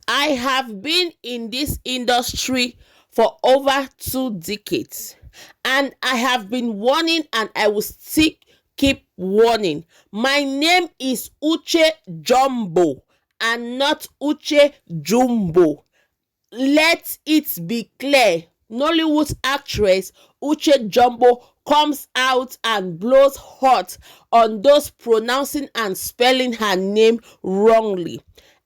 I have been in this industry for over 2 decades, and I have been warning, and I will still keep warning. My name is Uche Jombo and not Uche Jumbo. Let it be clear. Nollywood actress Uche Jombo comes out and blows hot on those pronouncing and spelling her name wrongly.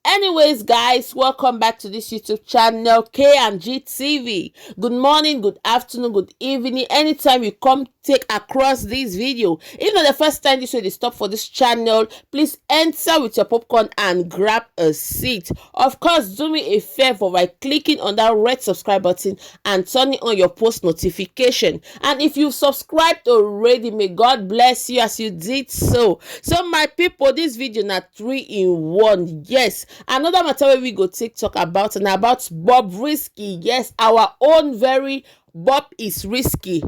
Anyways, guys, welcome back to this YouTube channel, K&G TV. Good morning, good afternoon, good evening. Anytime you come take across this video, if not the first time this way they stop for this channel, please enter with your popcorn and grab a seat. Of course, do me a favor by clicking on that red subscribe button and turning on your post notification. And if you've subscribed already, may God bless you as you did so. So my people, this video na 3 in 1. Yes, another matter where we go talk about, and about Bobrisky. Yes, our own very Bob is risky.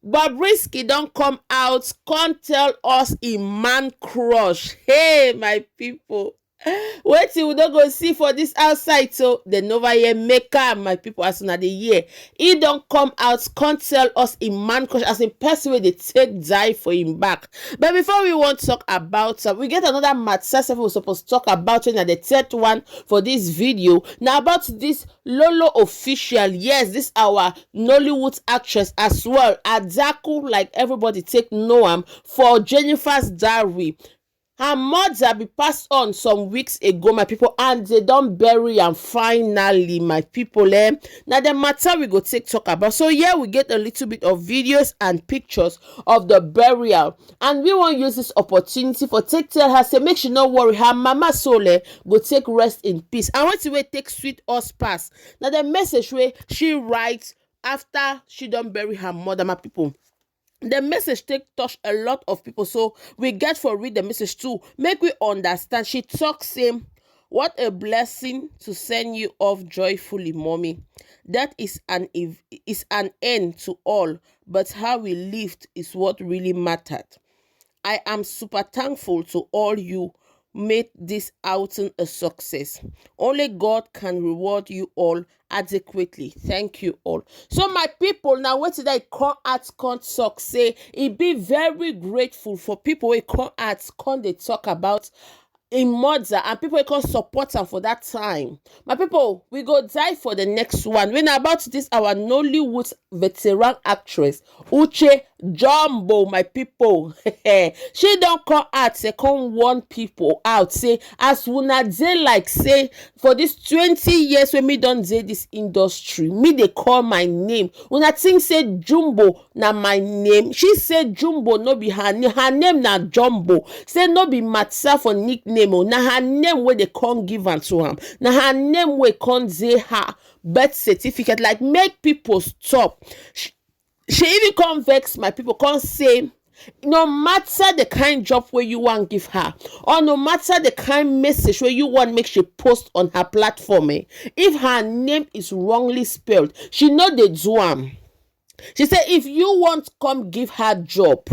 Bobrisky don't come out, can't tell us a man crush. Hey, my people. Wait till we don't go see for this outside, so the Nova year maker, my people, as soon as the year he don't come out, can't tell us a man crush as a person where they take die for him back. But before we want to talk about we get another matter we're supposed to talk about when the third one for this video. Now about this Lolo official. Yes, this our Nollywood actress as well, Adaku, like everybody take Noam for Jennifer's Diary. Her mother be passed on some weeks ago, my people, and they don't bury am finally, my people. Now the matter we go talk about. So here we get a little bit of videos and pictures of the burial, and we want to use this opportunity for tell her say make she not worry, her mama Sole go take rest in peace. I want to wait take sweet us pass. Now the message where she writes after she don't bury her mother, my people. The message take touch a lot of people, so we get for read the message too. Make we understand. She talks same. What a blessing to send you off joyfully, mommy. That is an end to all, but how we lived is what really mattered. I am super thankful to all you made this outing a success. Only God can reward you all adequately. Thank you all. So my people, now what did I come at con talk say? It be very grateful for people who come at con they talk about in mother and people can support her for that time. My people, we go die for the next one. When about this our Nollywood veteran actress Uche Jombo, my people. She don't come out say come warn people out say as una dey like say for this 20 years when me don't dey this industry, me they call my name. Una think say Jumbo na my name. She said Jumbo no be her name. Her name na Jumbo. Say no be matter for nickname. Na her name where they can't give am to am. Na her name where can't say her birth certificate. Like make people stop. She even can't vex my people. Can't say no matter the kind job where you want give her, or no matter the kind message where you want make she post on her platform. If her name is wrongly spelled, she know they do am. She said if you want come give her job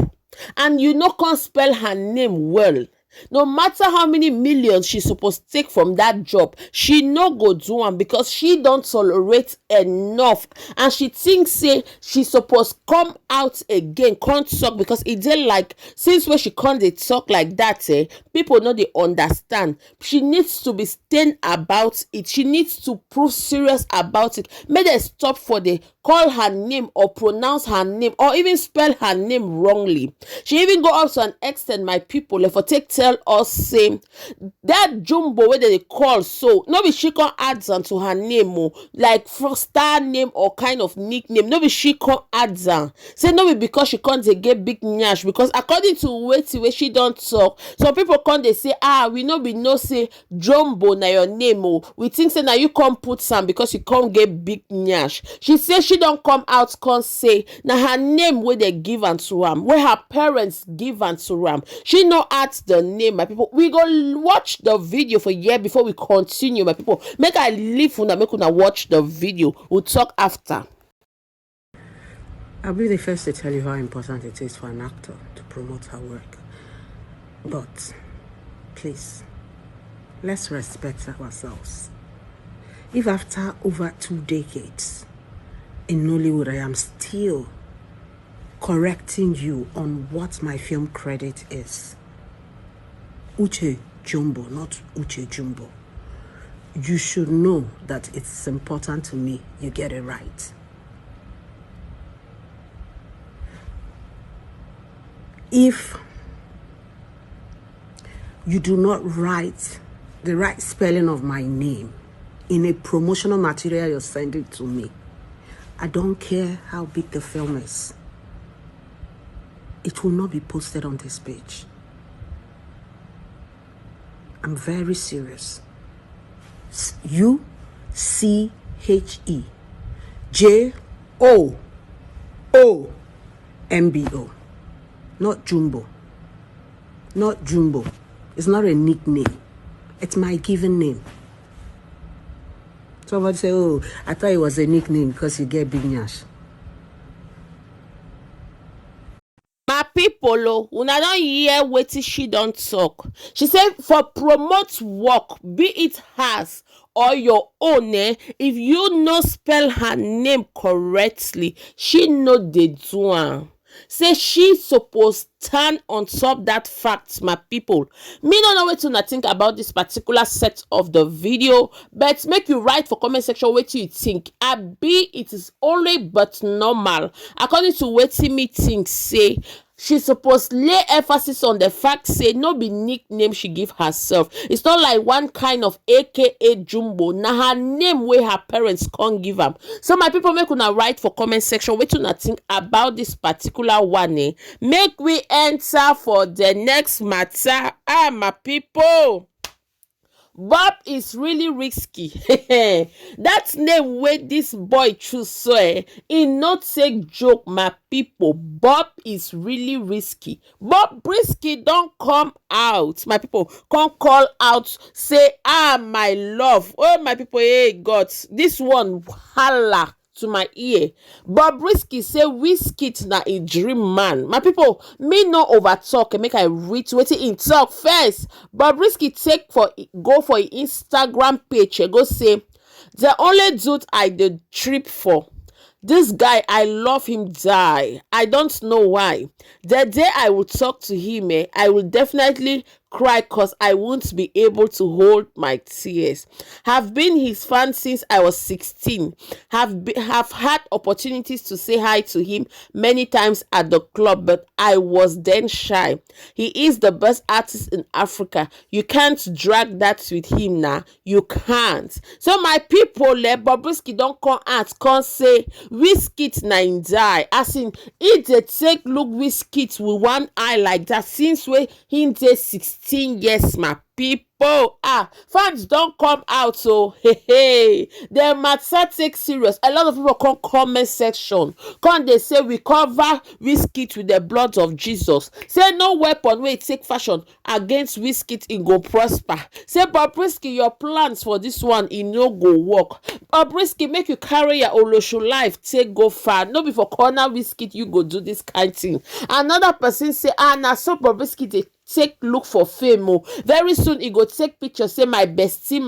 and you no can spell her name well, no matter how many millions she supposed to take from that job, she no go do am because she don't tolerate enough, and she thinks say she supposed come out again can't talk because it dey like since when she can't dey talk like that, people know they understand. She needs to be stern about it. She needs to prove serious about it. May they stop for the call her name or pronounce her name or even spell her name wrongly. She even go up to an extent, my people, for tell us say that Jumbo where they call so no be she can add on to her name like for star name or kind of nickname. No be she can add on. Say no be because she can't get big nyash, because according to where she don't talk, some people can't they say we no be no say Jumbo na your name we think say now you can't put some because you can't get big nyash. She says she don't come out can't say now her name where they give and to am, where her parents give and to am. She no add the name, my people. We go watch the video for year before we continue, my people. Make I leave una make una watch the video. We'll talk after. I'll be the first to tell you how important it is for an actor to promote her work. But please, let's respect ourselves. If after over 2 decades in Nollywood, I am still correcting you on what my film credit is, Uche Jombo, not Uche Jumbo, you should know that it's important to me you get it right. If you do not write the right spelling of my name in a promotional material you're sending to me, I don't care how big the film is, it will not be posted on this page. I'm very serious. UCHE JOOMBO, not Jumbo. Not Jumbo. It's not a nickname. It's my given name. Somebody say, oh, I thought it was a nickname because you get big nyash. My people, una don hear wetin she don talk. She say for promote work, be it hers or your own, if you no spell her name correctly, she no dey do am. Say she suppose stand on top that fact, my people. Me no know wetin una think about this particular set of the video, but make you write for comment section wetin you think. Abi it is only but normal according to wetin me think say she suppose lay emphasis on the fact say no be nickname she give herself. It's not like one kind of aka Jumbo. Na her name wey her parents can't give am. So my people, make una write for comment section wetin una think about this particular one. Make we enter for the next matter. My people, Bob is really risky. That name wey this boy choose so e no take joke, my people. Bob is really risky. Bobrisky don come out, my people, come call out say my love. Oh my people, hey God, this one hala to my ear. Bobrisky say Wizkid na a dream man. My people, me no over talk, make I read wetin him talk first. Bobrisky go for him Instagram page, go say the only dude I dey trip for. This guy, I love him die. I don't know why. The day I will talk to him, I will definitely cry cause I won't be able to hold my tears. Have been his fan since I was 16. Have had opportunities to say hi to him many times at the club, but I was then shy. He is the best artist in Africa. You can't drag that with him now. You can't. So my people, Bobrisky don't come out, can't say Wizkid na him die. As in, he dey take look Wizkid with one eye like that since when he dey 16 years, my people. Fans don't come out, so the matter take serious. A lot of people come comment section, come they say we cover Wizkid with the blood of Jesus. Say no weapon wey take fashion against Wizkid e go prosper. Say Bobrisky, your plans for this one e no go work. Bobrisky, make you carry your olosho life take go far. No be for corner Wizkid you go do this kind thing. Another person say na so Bobrisky dey take look for fame. Very soon he go take picture say my bestie.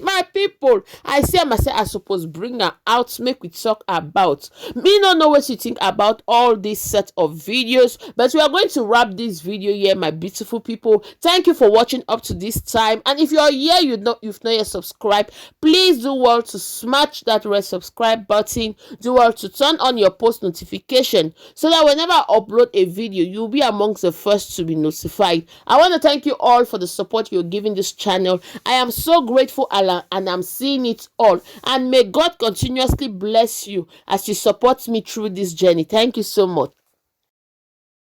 My people, I say I suppose bring her out, make we talk about. Me no know what you think about all this set of videos, but we are going to wrap this video here, my beautiful people. Thank you for watching up to this time, and if you're here, you've not yet subscribed, please do well to smash that red subscribe button. Do well to turn on your post notification so that whenever I upload a video, you'll be amongst the first to be notified. I want to thank you all for the support you're giving this channel. I am so grateful, and I'm seeing it all. And may God continuously bless you as you support me through this journey. Thank you so much.